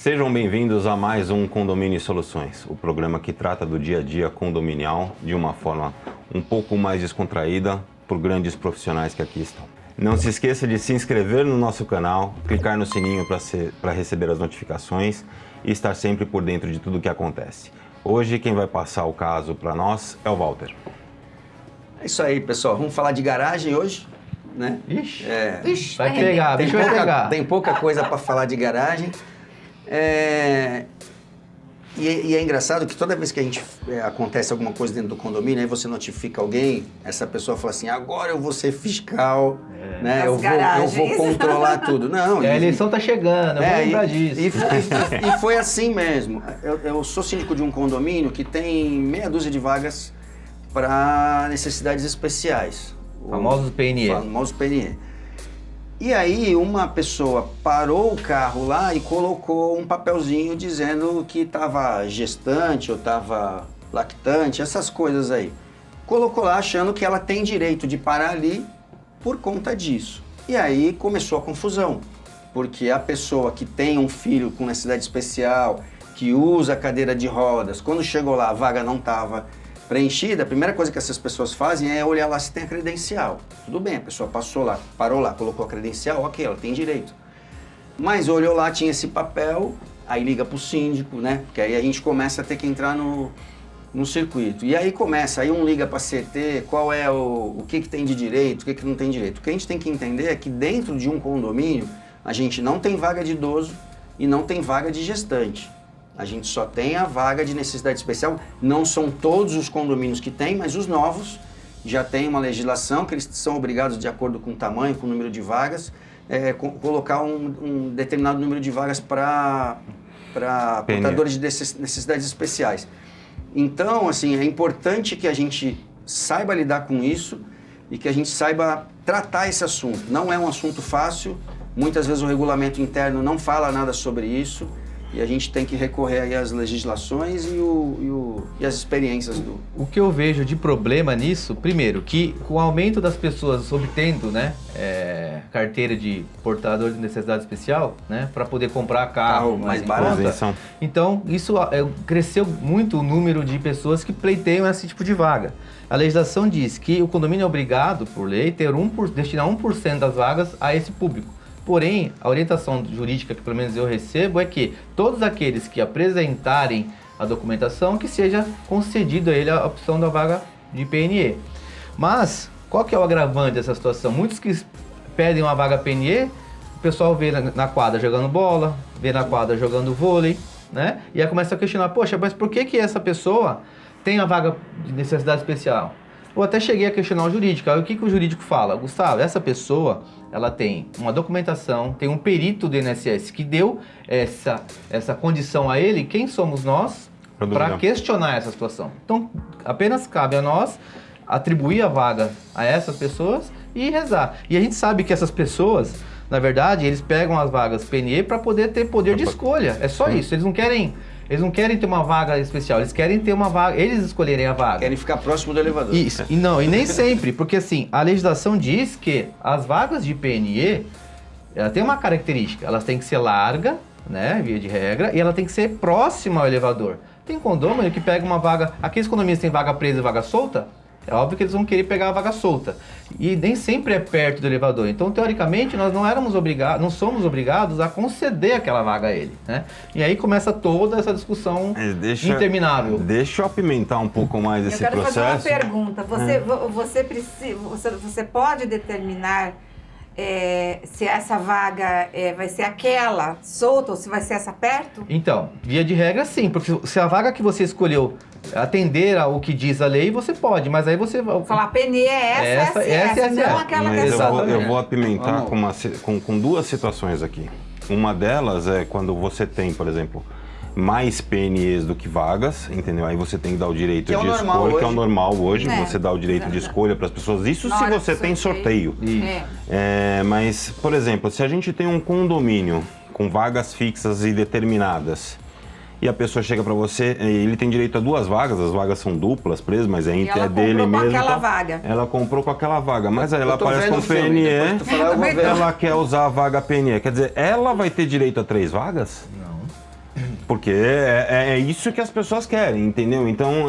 Sejam bem-vindos a mais um Condomínio e Soluções, o programa que trata do dia a dia condominial de uma forma um pouco mais descontraída por grandes profissionais que aqui estão. Não se esqueça de se inscrever no nosso canal, clicar no sininho para receber as notificações e estar sempre por dentro de tudo o que acontece. Hoje quem vai passar o caso para nós é o Walter. É isso aí, pessoal. Vamos falar de garagem hoje, né? Ixi, Vai pegar, bicho vai pegar. Tem pouca coisa para falar de garagem. E é engraçado que toda vez que acontece alguma coisa dentro do condomínio, aí você notifica alguém, essa pessoa fala assim, agora eu vou ser fiscal, né? Eu vou controlar tudo. Não, a eleição tá chegando, eu vou lembrar disso. E foi assim mesmo. Eu sou síndico de um condomínio que tem meia dúzia de vagas para necessidades especiais. Famosos PNE. Famosos PNE. E aí uma pessoa parou o carro lá e colocou um papelzinho dizendo que estava gestante ou estava lactante, essas coisas aí. Colocou lá achando que ela tem direito de parar ali por conta disso. E aí começou a confusão, porque a pessoa que tem um filho com necessidade especial, que usa cadeira de rodas, quando chegou lá a vaga não estava preenchida, a primeira coisa que essas pessoas fazem é olhar lá se tem a credencial. Tudo bem, a pessoa passou lá, parou lá, colocou a credencial, ok, ela tem direito. Mas olhou lá, tinha esse papel, aí liga pro síndico, né? Porque aí a gente começa a ter que entrar no circuito. E aí começa, aí um liga pra CT, qual é o que tem de direito, o que não tem direito. O que a gente tem que entender é que dentro de um condomínio, a gente não tem vaga de idoso e não tem vaga de gestante. A gente só tem a vaga de necessidade especial. Não são todos os condomínios que tem, mas os novos já tem uma legislação que eles são obrigados, de acordo com o tamanho, com o número de vagas, colocar um determinado número de vagas para portadores de necessidades especiais. Então, assim, é importante que a gente saiba lidar com isso e que a gente saiba tratar esse assunto. Não é um assunto fácil, muitas vezes o regulamento interno não fala nada sobre isso. E a gente tem que recorrer aí às legislações e às experiências do... O que eu vejo de problema nisso, primeiro, que com o aumento das pessoas obtendo, né, carteira de portador de necessidade especial, né, para poder comprar carro mais barato. Então, isso cresceu muito o número de pessoas que pleiteiam esse tipo de vaga. A legislação diz que o condomínio é obrigado, por lei, destinar 1% das vagas a esse público. Porém, a orientação jurídica que pelo menos eu recebo é que todos aqueles que apresentarem a documentação, que seja concedido a ele a opção da vaga de PNE. Mas, qual que é o agravante dessa situação? Muitos que pedem uma vaga PNE, o pessoal vê na quadra jogando bola, vê na quadra jogando vôlei, né? E aí começa a questionar, poxa, mas por que essa pessoa tem a vaga de necessidade especial? Eu até cheguei a questionar o jurídico. Aí o que o jurídico fala? Gustavo, essa pessoa, ela tem uma documentação, tem um perito do INSS que deu essa condição a ele. Quem somos nós para questionar essa situação? Então, apenas cabe a nós atribuir a vaga a essas pessoas e rezar. E a gente sabe que essas pessoas, na verdade, eles pegam as vagas PNE para poder ter poder de escolha. É só isso. Eles não querem ter uma vaga especial, eles querem ter uma vaga, eles escolherem a vaga. Querem ficar próximo do elevador. Isso, e nem sempre, porque assim, a legislação diz que as vagas de PNE, ela tem uma característica, elas têm que ser larga, né, via de regra, e ela tem que ser próxima ao elevador. Tem condomínio que pega uma vaga, aqueles condomínios que têm vaga presa e vaga solta, é óbvio que eles vão querer pegar a vaga solta. E nem sempre é perto do elevador. Então, teoricamente, nós não somos obrigados a conceder aquela vaga a ele, né? E aí começa toda essa discussão interminável. Deixa eu apimentar um pouco mais esse processo. Eu quero fazer uma pergunta. Você pode determinar se essa vaga vai ser aquela solta ou se vai ser essa perto? Então, via de regra, sim. Porque se a vaga que você escolheu atender ao que diz a lei, você pode, mas aí você... Falar PNE é essa, não aquela que é solta. Eu vou apimentar com duas situações aqui. Uma delas é quando você tem, por exemplo, mais PNEs do que vagas, entendeu? Aí você tem que dar o direito de escolha, que é o normal hoje, você dá o direito de escolha para as pessoas. Isso se você tem sorteio. Mas, por exemplo, se a gente tem um condomínio com vagas fixas e determinadas, e a pessoa chega para você, ele tem direito a duas vagas, as vagas são duplas, presas, mas é dele mesmo. Ela comprou com aquela vaga, mas aí ela aparece com PNE, ela quer usar a vaga PNE. Quer dizer, ela vai ter direito a 3 vagas? Não. Porque é isso que as pessoas querem, entendeu? Então,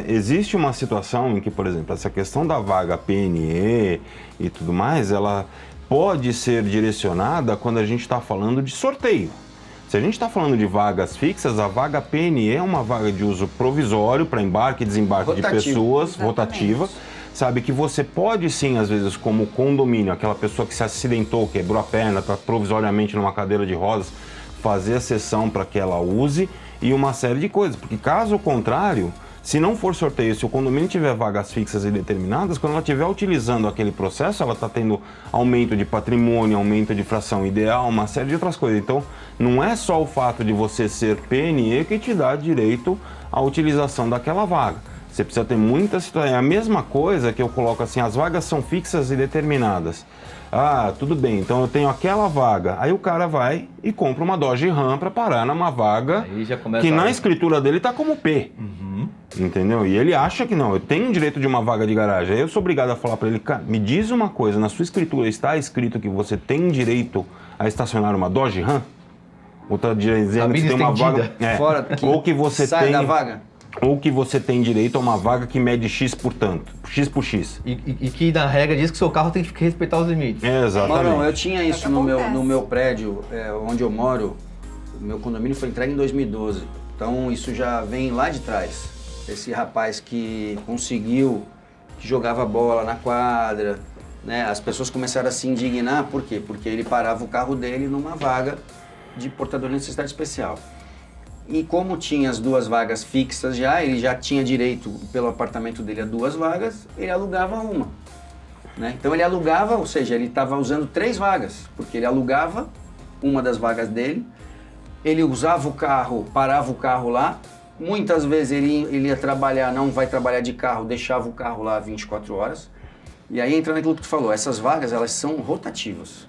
existe uma situação em que, por exemplo, essa questão da vaga PNE e tudo mais, ela pode ser direcionada quando a gente está falando de sorteio. Se a gente está falando de vagas fixas, a vaga PNE é uma vaga de uso provisório para embarque e desembarque de pessoas, rotativa. Sabe que você pode sim, às vezes, como condomínio, aquela pessoa que se acidentou, quebrou a perna, está provisoriamente numa cadeira de rodas, fazer a sessão para que ela use e uma série de coisas. Porque caso contrário, se não for sorteio, se o condomínio tiver vagas fixas e determinadas, quando ela estiver utilizando aquele processo, ela está tendo aumento de patrimônio, aumento de fração ideal, uma série de outras coisas. Então, não é só o fato de você ser PNE que te dá direito à utilização daquela vaga. Você precisa ter muita situação. É a mesma coisa que eu coloco assim, as vagas são fixas e determinadas. Ah, tudo bem, então eu tenho aquela vaga. Aí o cara vai e compra uma Dodge Ram para parar numa vaga que na escritura dele está como P. Entendeu? E ele acha que não, eu tenho direito de uma vaga de garagem. Aí eu sou obrigado a falar para ele, cara, me diz uma coisa, na sua escritura está escrito que você tem direito a estacionar uma Dodge Ram? Ou está dizendo que tem uma vaga... Fora que ou que você sai tem... da vaga? Ou que você tem direito a uma vaga que mede X por tanto, X por X. E que na regra diz que o seu carro tem que respeitar os limites. Exatamente. Não, eu tinha isso no meu prédio, onde eu moro, o meu condomínio foi entregue em 2012. Então isso já vem lá de trás. Esse rapaz que conseguiu, que jogava bola na quadra, né? As pessoas começaram a se indignar, por quê? Porque ele parava o carro dele numa vaga de portador de necessidade especial. E como tinha as 2 vagas fixas já, ele já tinha direito pelo apartamento dele a 2 vagas, ele alugava uma. Né? Então ele alugava, ou seja, ele estava usando 3 vagas, porque ele alugava uma das vagas dele, ele usava o carro, parava o carro lá, muitas vezes ele ia trabalhar, não vai trabalhar de carro, deixava o carro lá 24 horas, e aí entra naquilo que tu falou, essas vagas elas são rotativas.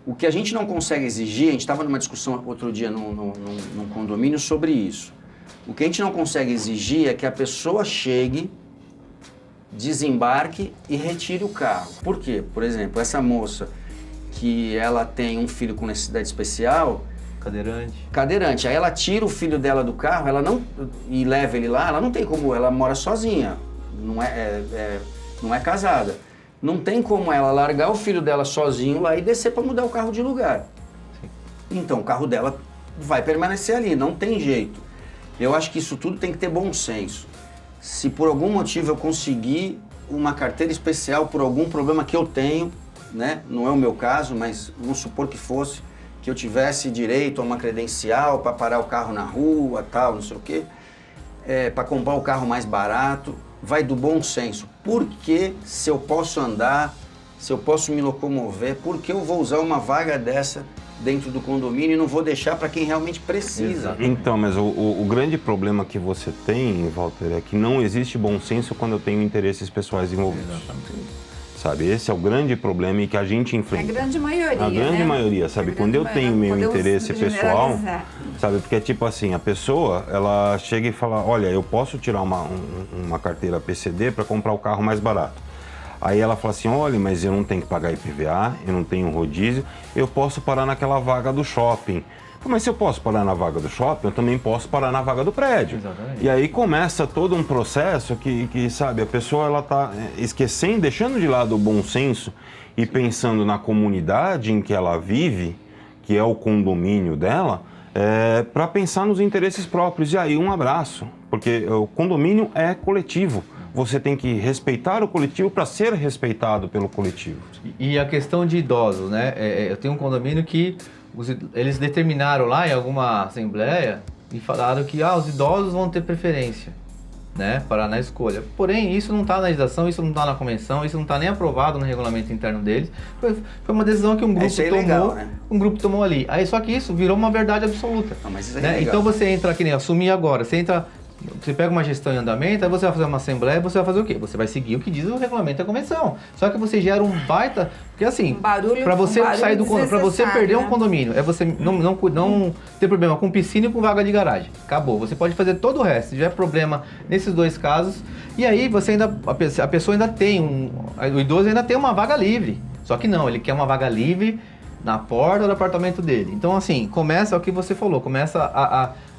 O que a gente não consegue exigir, a gente estava numa discussão outro dia num condomínio sobre isso. O que a gente não consegue exigir é que a pessoa chegue, desembarque e retire o carro. Por quê? Por exemplo, essa moça que ela tem um filho com necessidade especial... Cadeirante. Aí ela tira o filho dela do carro e leva ele lá, ela não tem como, ela mora sozinha, não é casada. Não tem como ela largar o filho dela sozinho lá e descer para mudar o carro de lugar. Sim. Então o carro dela vai permanecer ali, não tem jeito. Eu acho que isso tudo tem que ter bom senso. Se por algum motivo eu conseguir uma carteira especial por algum problema que eu tenho, né? Não é o meu caso, mas vamos supor que fosse, que eu tivesse direito a uma credencial para parar o carro na rua, tal, não sei o quê, para comprar o carro mais barato, vai do bom senso. Porque se eu posso andar, se eu posso me locomover, por que eu vou usar uma vaga dessa dentro do condomínio e não vou deixar para quem realmente precisa? Então, mas o grande problema que você tem, Walter, é que não existe bom senso quando eu tenho interesses pessoais envolvidos. Exatamente. Sabe, esse é o grande problema e que a gente enfrenta. A grande maioria, A grande maioria, sabe? Quando eu tenho meu interesse pessoal, sabe? Porque é tipo assim, a pessoa, ela chega e fala, olha, eu posso tirar uma carteira PCD para comprar o carro mais barato. Aí ela fala assim, olha, mas eu não tenho que pagar IPVA, eu não tenho rodízio, eu posso parar naquela vaga do shopping. Mas se eu posso parar na vaga do shopping, eu também posso parar na vaga do prédio. Exatamente. E aí começa todo um processo que sabe, a pessoa ela tá esquecendo, deixando de lado o bom senso e pensando na comunidade em que ela vive, que é o condomínio dela, para pensar nos interesses próprios. E aí um abraço, porque o condomínio é coletivo. Você tem que respeitar o coletivo para ser respeitado pelo coletivo. E a questão de idosos, né? Eu tenho um condomínio que eles determinaram lá em alguma assembleia e falaram que os idosos vão ter preferência, né, para na escolha. Porém, isso não está na legislação, isso não está na convenção, isso não está nem aprovado no regulamento interno deles. Foi uma decisão que um grupo tomou, legal, né? Um grupo tomou ali. Aí só que isso virou uma verdade absoluta. Não, mas isso né? Então você entra aqui, nem assumir agora, você pega uma gestão em andamento, aí você vai fazer uma assembleia, você vai fazer o quê? Você vai seguir o que diz o regulamento da convenção. Só que você gera um baita... Porque assim, para você sair do condomínio, para você perder um condomínio, você não ter problema com piscina e com vaga de garagem. Acabou. Você pode fazer todo o resto. Se tiver problema nesses 2 casos, e aí você a pessoa ainda tem o idoso ainda tem uma vaga livre. Só que não, ele quer uma vaga livre na porta do apartamento dele. Então, assim, começa o que você falou, começa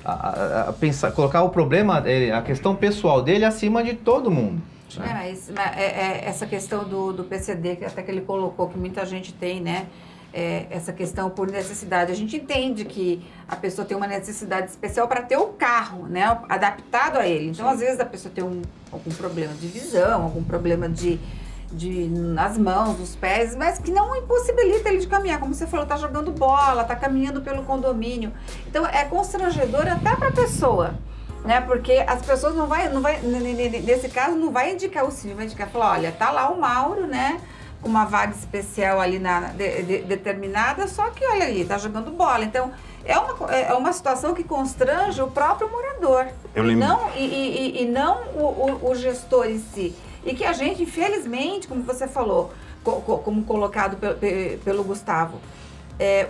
a pensar, colocar o problema, a questão pessoal dele acima de todo mundo. Mas essa questão do PCD, que até que ele colocou, que muita gente tem, né? Essa questão por necessidade. A gente entende que a pessoa tem uma necessidade especial para ter o carro, né? Adaptado a ele. Então, às vezes, a pessoa tem algum problema de visão, algum problema nas mãos, nos pés, mas que não impossibilita ele de caminhar. Como você falou, tá jogando bola, tá caminhando pelo condomínio. Então, é constrangedor até para a pessoa, né? Porque as pessoas não vai, nesse caso, não vai indicar o Cine, vai indicar, falar, olha, tá lá o Mauro, né? Com uma vaga especial ali determinada, só que, olha ali, tá jogando bola. Então, é uma situação que constrange o próprio morador. E não o gestor em si. E que a gente, infelizmente, como você falou, como colocado pelo Gustavo,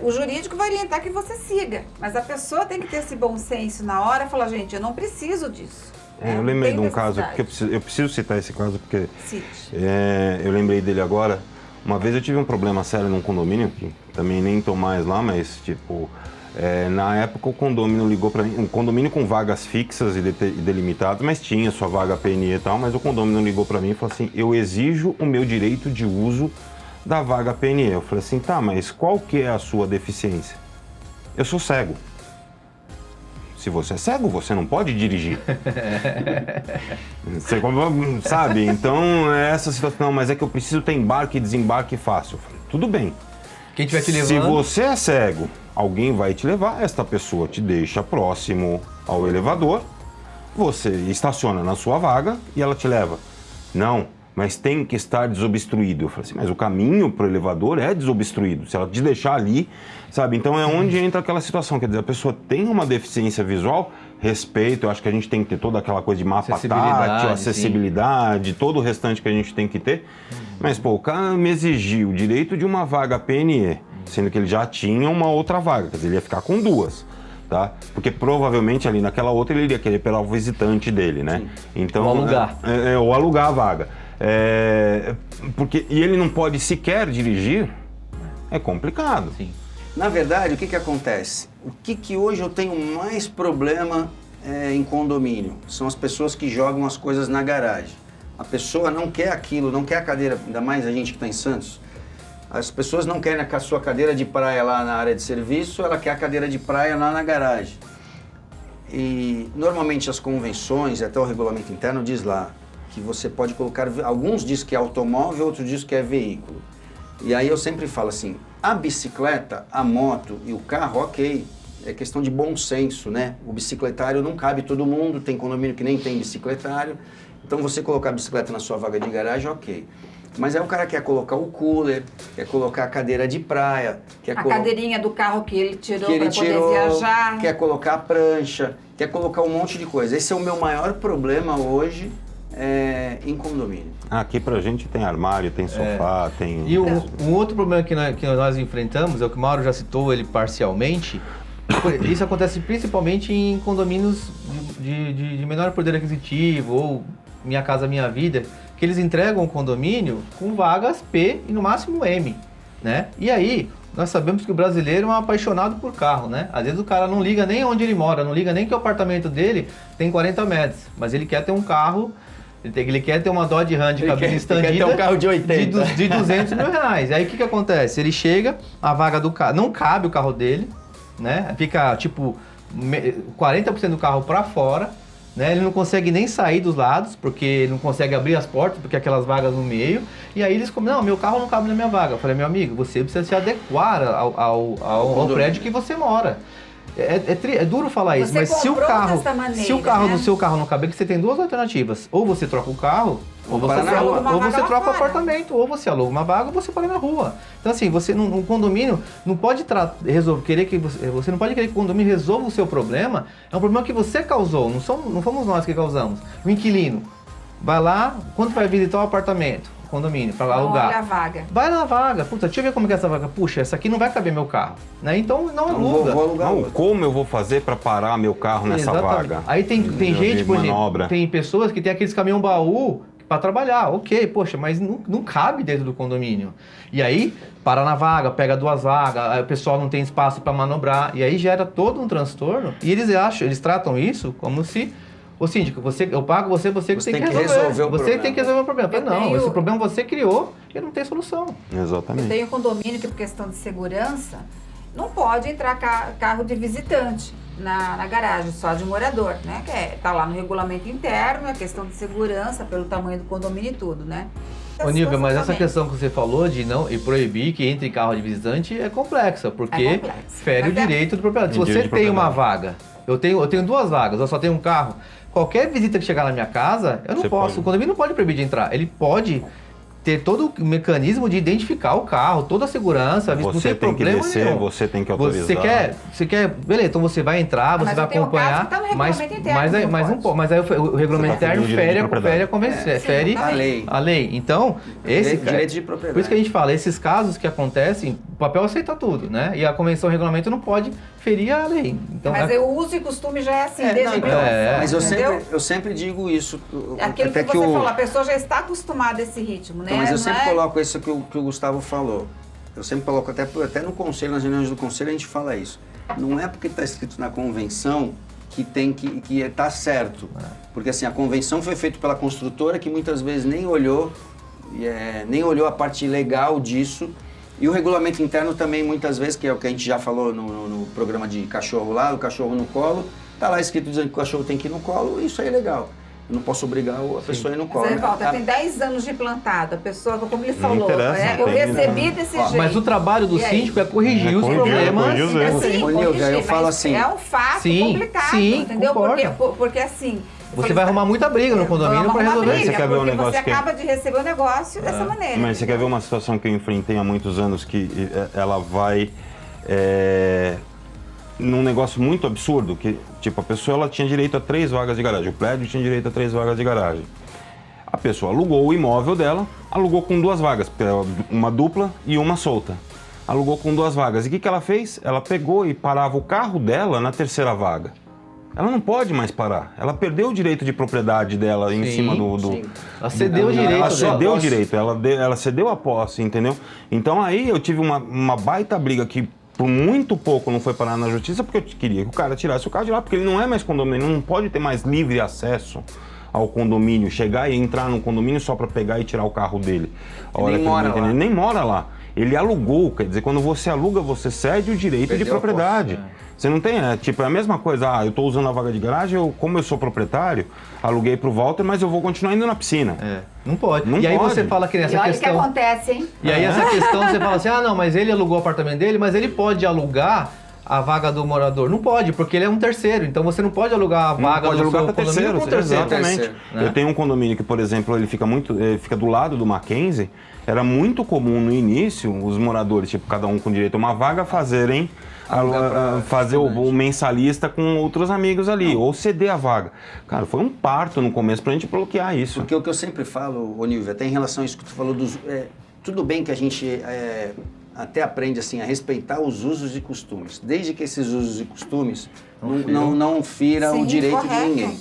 o jurídico vai orientar que você siga. Mas a pessoa tem que ter esse bom senso na hora e falar, gente, eu não preciso disso. Eu lembrei de um caso, porque eu preciso citar esse caso, porque eu lembrei dele agora. Uma vez eu tive um problema sério num condomínio, que também nem estou mais lá, mas tipo, na época o condomínio ligou para mim, um condomínio com vagas fixas e delimitadas, mas tinha sua vaga PNE e tal, mas o condomínio ligou para mim e falou assim, eu exijo o meu direito de uso da vaga PNE. Eu falei assim, tá, mas qual que é a sua deficiência? Eu sou cego. Se você é cego, você não pode dirigir. Você sabe? Então, essa situação, não, mas é que eu preciso ter embarque e desembarque fácil. Eu falei, tudo bem. Quem tiver te levando... Se você é cego, alguém vai te levar, esta pessoa te deixa próximo ao elevador, você estaciona na sua vaga e ela te leva. Não, mas tem que estar desobstruído. Eu falei assim, mas o caminho para o elevador é desobstruído. Se ela te deixar ali, sabe? Então é onde entra aquela situação. Quer dizer, a pessoa tem uma deficiência visual, respeito, eu acho que a gente tem que ter toda aquela coisa de mapa tátil, acessibilidade, todo o restante que a gente tem que ter. Mas, pô, o cara me exigiu o direito de uma vaga PNE, sendo que ele já tinha uma outra vaga, quer dizer, ele ia ficar com duas. Tá? Porque provavelmente ali naquela outra ele iria querer pelo visitante dele, né? Então, ou alugar. Ou alugar a vaga. E ele não pode sequer dirigir, é complicado. Sim. Na verdade, o que acontece? O que hoje eu tenho mais problema em condomínio? São as pessoas que jogam as coisas na garagem. A pessoa não quer aquilo, não quer a cadeira, ainda mais a gente que está em Santos. As pessoas não querem a sua cadeira de praia lá na área de serviço, ela quer a cadeira de praia lá na garagem. E normalmente as convenções, até o regulamento interno diz lá, que você pode colocar, alguns diz que é automóvel, outros diz que é veículo. E aí eu sempre falo assim, a bicicleta, a moto e o carro, ok, é questão de bom senso, né? O bicicletário não cabe todo mundo, tem condomínio que nem tem bicicletário, então você colocar a bicicleta na sua vaga de garagem, ok. Mas aí o cara quer colocar o cooler, quer colocar a cadeira de praia, cadeirinha do carro que ele tirou para poder viajar, quer colocar a prancha, quer colocar um monte de coisa. Esse é o meu maior problema hoje em condomínio. Aqui pra gente tem armário, tem sofá, tem... E um outro problema que nós enfrentamos, é o que o Mauro já citou ele parcialmente, isso acontece principalmente em condomínios de menor poder aquisitivo, ou Minha Casa Minha Vida, que eles entregam o condomínio com vagas P e no máximo M, né? E aí, nós sabemos que o brasileiro é um apaixonado por carro, né? Às vezes o cara não liga nem onde ele mora, não liga nem que o apartamento dele tem 40 metros, mas ele quer ter um carro, ele quer ter uma Dodge Ram de cabine estendida, ele quer ter um carro de 80. De 200 mil reais. Aí o que acontece? Ele chega, a vaga do carro, não cabe o carro dele, né? Fica tipo 40% do carro para fora, né? Ele não consegue nem sair dos lados, porque ele não consegue abrir as portas, porque aquelas vagas no meio. E aí eles não, meu carro não cabe na minha vaga. Eu falei, meu amigo, você precisa se adequar ao prédio que você mora. É duro falar isso, mas se o carro no seu carro não caber, que você tem duas alternativas. Ou você troca o carro, ou você troca o apartamento, ou você aluga uma vaga, ou você paga na rua. Então assim, você no condomínio não pode você não pode querer que o condomínio resolva o seu problema. É um problema que você causou, não fomos nós que causamos. O inquilino vai lá, quando vai visitar o apartamento, condomínio, para alugar. Olha a vaga. Vai na vaga. Puta, deixa eu ver como é essa vaga. Puxa, essa aqui não vai caber meu carro. Né? Então não aluga. Vou alugar. Não, como eu vou fazer para parar meu carro nessa vaga? Aí tem gente, por exemplo, tem pessoas que tem aqueles caminhão baú para trabalhar, ok, poxa, mas não cabe dentro do condomínio. E aí, para na vaga, pega 2 vagas, aí o pessoal não tem espaço para manobrar, e aí gera todo um transtorno. E eles tratam isso como se... Ô síndico, eu pago você que tem que resolver o problema. Você tem que resolver o problema. Esse problema você criou e não tem solução. Exatamente. Tem um condomínio que, por questão de segurança, não pode entrar carro de visitante na garagem, só de morador, né? Que tá lá no regulamento interno, é questão de segurança, pelo tamanho do condomínio e tudo, né? Ô Nívia, mas essa questão que você falou de não e proibir que entre carro de visitante é complexa, porque fere o direito do proprietário. Se você tem uma vaga, eu tenho 2 vagas, eu só tenho um carro. Qualquer visita que chegar na minha casa, eu não posso. O condomínio não pode proibir de entrar. Ele pode ter todo o mecanismo de identificar o carro, toda a segurança, não tem problema nenhum. Você tem que autorizar. Você quer, beleza, então você vai entrar, você vai acompanhar, mas aí o regulamento interno fere a lei. Então, direito de propriedade. Por isso que a gente fala, esses casos que acontecem, o papel aceita tudo, né? E a convenção e o regulamento não pode ferir a lei. Então, mas o uso e costume já é assim, desde mas eu sempre digo isso. Aquilo até que você falou, a pessoa já está acostumada a esse ritmo, né? Então, mas eu sempre coloco isso que o Gustavo falou. Eu sempre coloco, até no conselho, nas reuniões do conselho, a gente fala isso. Não é porque está escrito na convenção que está certo. Porque assim, a convenção foi feita pela construtora que muitas vezes nem olhou a parte legal disso. E o regulamento interno também, muitas vezes, que é o que a gente já falou no programa de cachorro lá, o cachorro no colo, tá lá escrito dizendo que o cachorro tem que ir no colo, isso aí é legal. Eu não posso obrigar a pessoa a ir no colo. Mas tem 10 anos de plantado, a pessoa, como ele falou, eu recebi desse jeito. Mas o trabalho do síndico é corrigir os problemas. Eu falo assim... É um fato complicado, entendeu? Porque assim... Você vai arrumar muita briga no condomínio para resolver isso. Você quer ver um negócio você acaba de receber o negócio dessa maneira. Mas você quer ver uma situação que eu enfrentei há muitos anos, que ela vai num negócio muito absurdo, que tipo, a pessoa ela tinha direito a 3 vagas de garagem, o prédio tinha direito a 3 vagas de garagem. A pessoa alugou o imóvel dela, alugou com 2 vagas, uma dupla e uma solta. Alugou com 2 vagas. E o que ela fez? Ela pegou e parava o carro dela na 3ª vaga. Ela não pode mais parar. Ela perdeu o direito de propriedade dela em cima do... Ela cedeu o direito. Ela cedeu o direito, ela cedeu a posse, entendeu? Então aí eu tive uma baita briga que por muito pouco não foi parar na justiça, porque eu queria que o cara tirasse o carro de lá, porque ele não é mais condomínio, ele não pode ter mais livre acesso ao condomínio, chegar e entrar no condomínio só para pegar e tirar o carro dele. Ele nem mora lá. Ele alugou, quer dizer, quando você aluga, você cede o direito de propriedade. Você não tem, é a mesma coisa, eu estou usando a vaga de garagem, como eu sou proprietário, aluguei para o Walter, mas eu vou continuar indo na piscina. Não pode. Aí você fala que nessa questão... E olha o que acontece, hein? E aí essa questão, você fala assim, não, mas ele alugou o apartamento dele, mas ele pode alugar a vaga do morador. Não pode, porque ele é um terceiro, então você não pode alugar a vaga do seu condomínio para um terceiro. Exatamente. Eu tenho um condomínio que, por exemplo, ele fica do lado do Mackenzie. Era muito comum no início os moradores, tipo, cada um com direito a uma vaga, fazer o mensalista com outros amigos ali, ou ceder a vaga. Cara, foi um parto no começo pra gente bloquear isso. Porque o que eu sempre falo, ô Nívia, até em relação a isso que tu falou, tudo bem que a gente até aprende assim, a respeitar os usos e costumes, desde que esses usos e costumes não fira o direito de ninguém.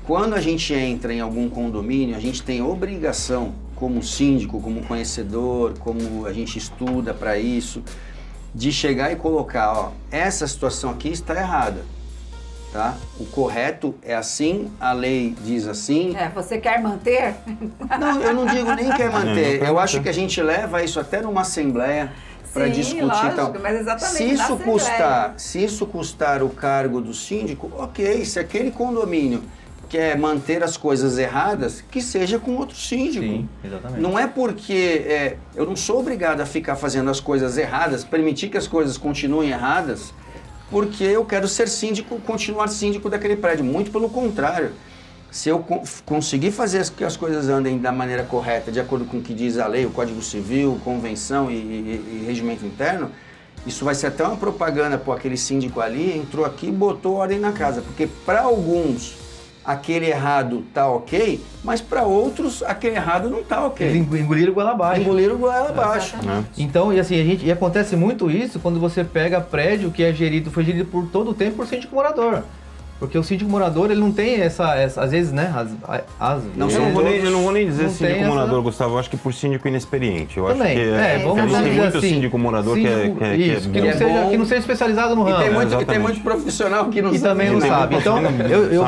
Quando a gente entra em algum condomínio, a gente tem obrigação, como síndico, como conhecedor, como a gente estuda para isso, de chegar e colocar, essa situação aqui está errada, tá? O correto é assim, a lei diz assim. Você quer manter? Não, eu não digo nem quer manter. Eu acho que a gente leva isso até numa assembleia para discutir. Lógico, mas exatamente se isso custar o cargo do síndico, ok. Se aquele condomínio quer manter as coisas erradas, que seja com outro síndico. Sim, exatamente. Não é porque eu não sou obrigado a ficar fazendo as coisas erradas, permitir que as coisas continuem erradas, porque eu quero ser síndico, continuar síndico daquele prédio. Muito pelo contrário. Se eu conseguir fazer que as coisas andem da maneira correta, de acordo com o que diz a lei, o Código Civil, convenção e regimento interno, isso vai ser até uma propaganda, aquele síndico ali entrou aqui e botou ordem na casa. Porque para alguns aquele errado tá ok, mas para outros aquele errado não tá ok. Eles engoliram goela abaixo. Engoliram goela abaixo. Então, e assim, e acontece muito isso quando você pega prédio que foi gerido por todo o tempo por síndico morador. Porque o síndico morador, ele não tem às vezes, né? Eu não vou nem dizer síndico morador, Gustavo. Eu acho que por síndico inexperiente. Eu também. acho que vamos tem dizer muito assim, síndico morador que não seja especializado no ramo. E tem muito profissional que não sabe. E também não sabe. Então,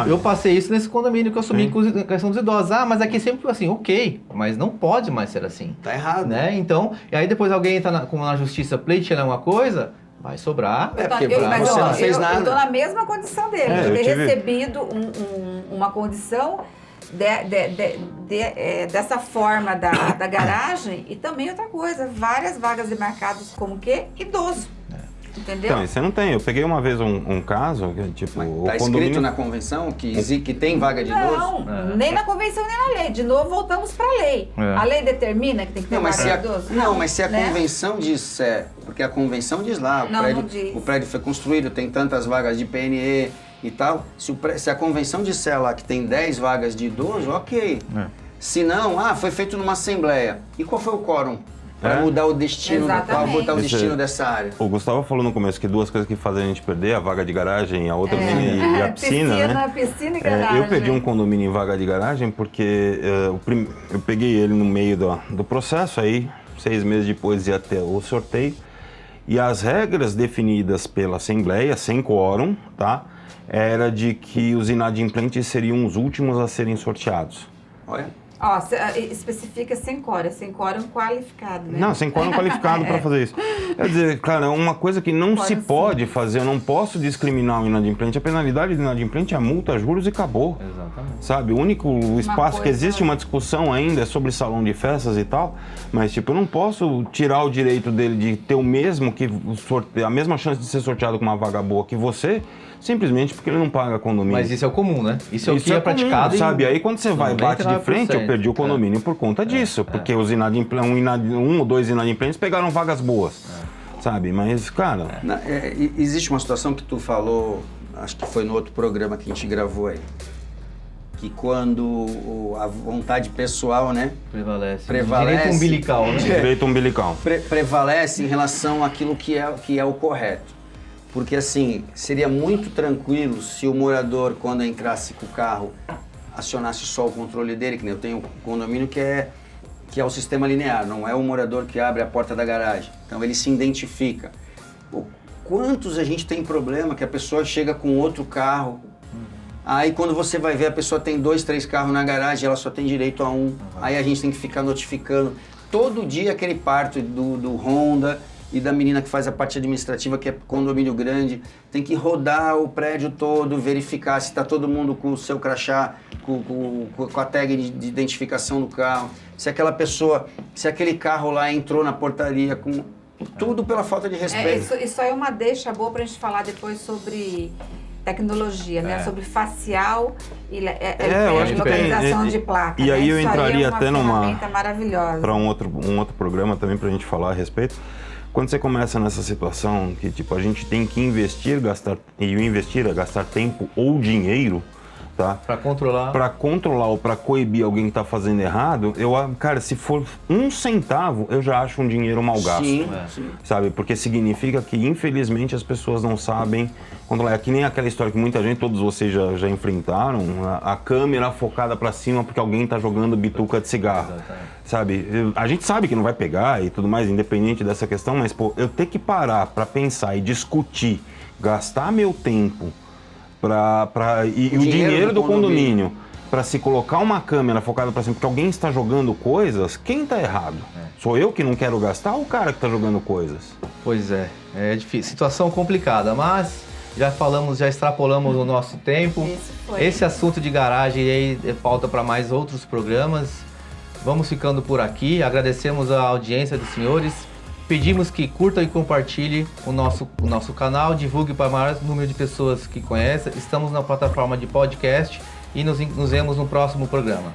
eu passei isso nesse condomínio que eu assumi com a questão dos idosos. Mas aqui sempre assim, ok, mas não pode mais ser assim. Tá errado. Né? Então, e aí depois alguém entra na justiça pleiteando alguma coisa, vai sobrar. Porque você não fez nada. Eu tô na mesma condição dele, de ter recebido uma condição dessa forma da garagem e também outra coisa, várias vagas demarcadas como que idoso. Entendeu? Então, você não tem. Eu peguei uma vez um caso, que, tipo, tá escrito na convenção que tem vaga de idoso? Não, nem na convenção nem na lei. De novo, voltamos para a lei. A lei determina que tem que ter vaga de idoso? Não, mas se a convenção disser, porque a convenção diz lá, o prédio foi construído, tem tantas vagas de PNE e tal, se a convenção disser lá que tem 10 vagas de idoso, ok. Se não, foi feito numa assembleia. E qual foi o quórum? Para mudar o destino, botar o destino dessa área. O Gustavo falou no começo que 2 coisas que fazem a gente perder, a vaga de garagem, a outra e a piscina, né? Piscina e garagem. Eu perdi um condomínio em vaga de garagem porque eu peguei ele no meio do processo, aí 6 meses depois ia ter o sorteio. E as regras definidas pela Assembleia, sem quórum, tá? Era de que os inadimplentes seriam os últimos a serem sorteados. Olha. Especifica sem quórum qualificado, né? Não, sem quórum qualificado para fazer isso. Quer dizer, cara, uma coisa que não se pode fazer, eu não posso discriminar o inadimplente. A penalidade do inadimplente é a multa, juros e acabou. Exatamente. Sabe, o único espaço que existe uma discussão ainda é sobre salão de festas e tal, mas tipo, eu não posso tirar o direito dele de ter o mesmo a mesma chance de ser sorteado com uma vaga boa que você, simplesmente porque ele não paga condomínio. Mas isso é o comum, né? Isso é o que é praticado. Sabe, aí quando você vai e bate de frente, eu perdi o condomínio por conta disso, porque os um ou 2 inadimplentes pegaram vagas boas, sabe? Mas, cara... Existe uma situação que tu falou, acho que foi no outro programa que a gente gravou aí, que quando a vontade pessoal, né? Prevalece. Direito umbilical, né? Direito umbilical. Prevalece em relação àquilo que é o correto. Porque, assim, seria muito tranquilo se o morador, quando entrasse com o carro, acionasse só o controle dele, que nem eu tenho um condomínio que é o sistema linear, não é o morador que abre a porta da garagem. Então, ele se identifica. Quantos a gente tem problema que a pessoa chega com outro carro, aí quando você vai ver, a pessoa tem 2, 3 carros na garagem, ela só tem direito a um, aí a gente tem que ficar notificando. Todo dia aquele parto do Honda e da menina que faz a parte administrativa, que é condomínio grande, tem que rodar o prédio todo, verificar se está todo mundo com o seu crachá, com a tag de identificação do carro, se aquele carro lá entrou na portaria, tudo pela falta de respeito. Isso aí é uma deixa boa para a gente falar depois sobre tecnologia, né? Sobre facial e localização de placa. E aí eu entraria até numa ferramenta maravilhosa. Para um outro programa também para a gente falar a respeito. Quando você começa nessa situação que tipo a gente tem que investir é gastar tempo ou dinheiro, tá? Para controlar ou para coibir alguém que está fazendo errado, cara, se for 1 centavo, eu já acho um dinheiro mal gasto. Sim. Sabe? Porque significa que, infelizmente, as pessoas não sabem controlar. É que nem aquela história que muita gente, todos vocês já enfrentaram, a câmera focada para cima porque alguém está jogando bituca de cigarro. Sabe? A gente sabe que não vai pegar e tudo mais, independente dessa questão, mas, pô, eu ter que parar para pensar e discutir, gastar meu tempo e o dinheiro do condomínio para se colocar uma câmera focada para cima porque alguém está jogando coisas, quem está errado? Sou eu que não quero gastar ou o cara que está jogando coisas? Pois é difícil, situação complicada, mas já extrapolamos o nosso tempo. Esse assunto de garagem aí é pauta para mais outros programas. Vamos ficando por aqui, agradecemos a audiência dos senhores. Pedimos que curta e compartilhe o nosso canal, divulgue para o maior número de pessoas que conhecem. Estamos na plataforma de podcast e nos vemos no próximo programa.